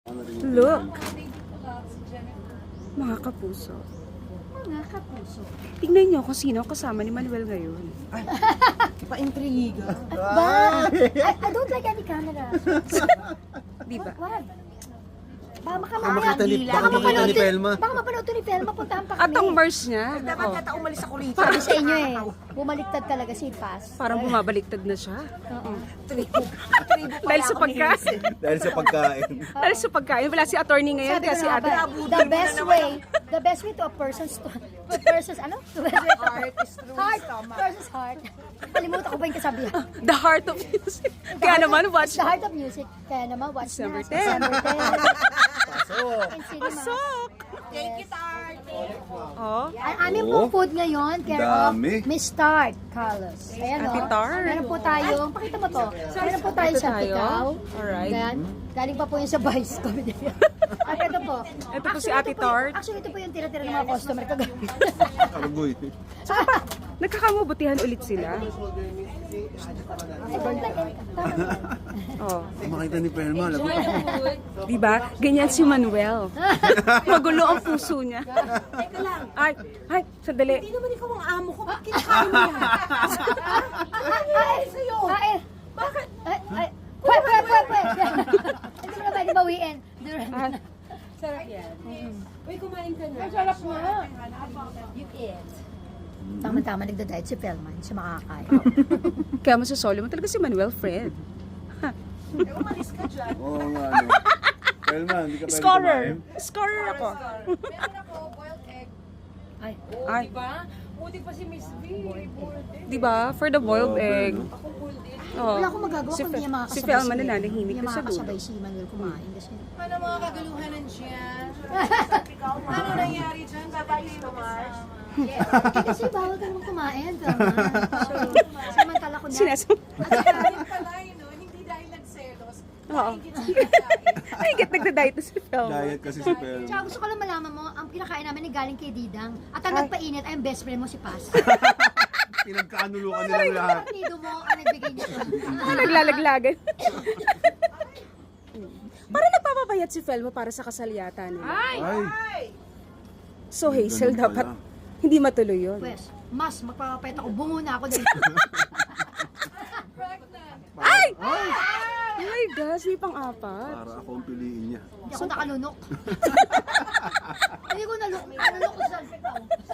Look! Mga kapuso. Mga kapuso. Tingnan nyo kung sino kasama ni Manuel ngayon. Pa-intriga. Ba? I don't like any camera. Di ba? What? Baka makita ni Felma. Baka mapanood to ni Felma. Puntahan pa At kami. ang Mars niya, Dapat oh, yata umalis ako rito. Sabi sa inyo eh. Bumaliktad talaga si Paz. parang bumabaliktad na siya. Oo. Dahil sa pagkain. Dahil sa pagkain. Dahil sa pagkain. Wala si attorney ngayon Sabi ko kasi na ate. ba, the best way to a person's ano? The best way to Heart is through heart, his stomach. person's heart. Kalimutan ko ba yung kasabihan? The heart of music. Kaya naman, watch. The heart of music. Kaya naman, watch December na. 10. December 10. In cinema. Pasok! Thank you, Tart. Oh, Ang aming pong food ngayon, care of Dami. Miss Tart Carlos. Ayan Ate o. Tart. Meron po tayo, pakita mo to. Meron po tayo Ito sa tayo. Pikaw. Alright. Galing pa po yun sa Vice Comedy. At ito po. Ito po si Actually, Ate ito po yung- Tart. Actually, ito po yung tira-tira ng mga customer kagabi. Kargoy. nagkakamabutihan ulit sila. I don't like any. Oh, Makita ni Felma, lagot ako. di ba? Ganyan si Manuel. Magulo ang puso niya. Teka lang. Ay, sandali. Hindi naman ikaw ang amo ko. Ba't kinakain mo yan? Ay, sa'yo. Ay, bakit? Ay, pwe. Hindi mo na pwede bawiin. Ah, Sarap yan. Uy, kumain ka na. Sarap nga. You eat. Tama-tama nagda-diet si Felman. Siya makakain. kaya masasolo mo talaga si Manuel, Fred. Umalis ka dyan. Oo nga, ano. Felma, hindi ka pwede Scorer! kumain. Scorer ako. Meron ako, boiled egg. Ay. Ay, Diba? Buti pa si Miss V. Boiled egg. di ba? For the boiled Grabe, egg. no? Ako boiled egg. Oh. Wala akong magagawa Si kung hindi niya Fe- makakasabay Si Felma si nananahimik Hindi na sa makakasabay dulo. si Manuel kumain kasi. Ano mga kagaluhanan dyan? Ano nangyari dyan? Babalik mo, Mars? Eh, kasi bawal ka naman kumain. Felman. Samantala ko na. Sinasam... At dahil pala, hindi dahil nagselos. Oo. Dahil sa pagkain. Ay, nagda-diet na si Felma. Diet kasi si Felma. Tsaka gusto ko lang malaman mo, ang kinakain namin ay galing kay Didang. At ang nagpainit ay ang best friend mo si Paz. Pinagkaanulukan nilang lahat. Nido mo ang nagbigay niya. Naglalaglagan. Para nagpapabayat si Felma para sa kasalyata nila. Ay, So Hazel, ganun dapat pala. hindi matuloy yun. Pwes, mas magpapapayat ako. Bungo na ako dito. Ay! Oh my gosh, may pang-apat. Para ako ang piliin niya. Hindi ako nakalunok. Hindi ko nalunok sa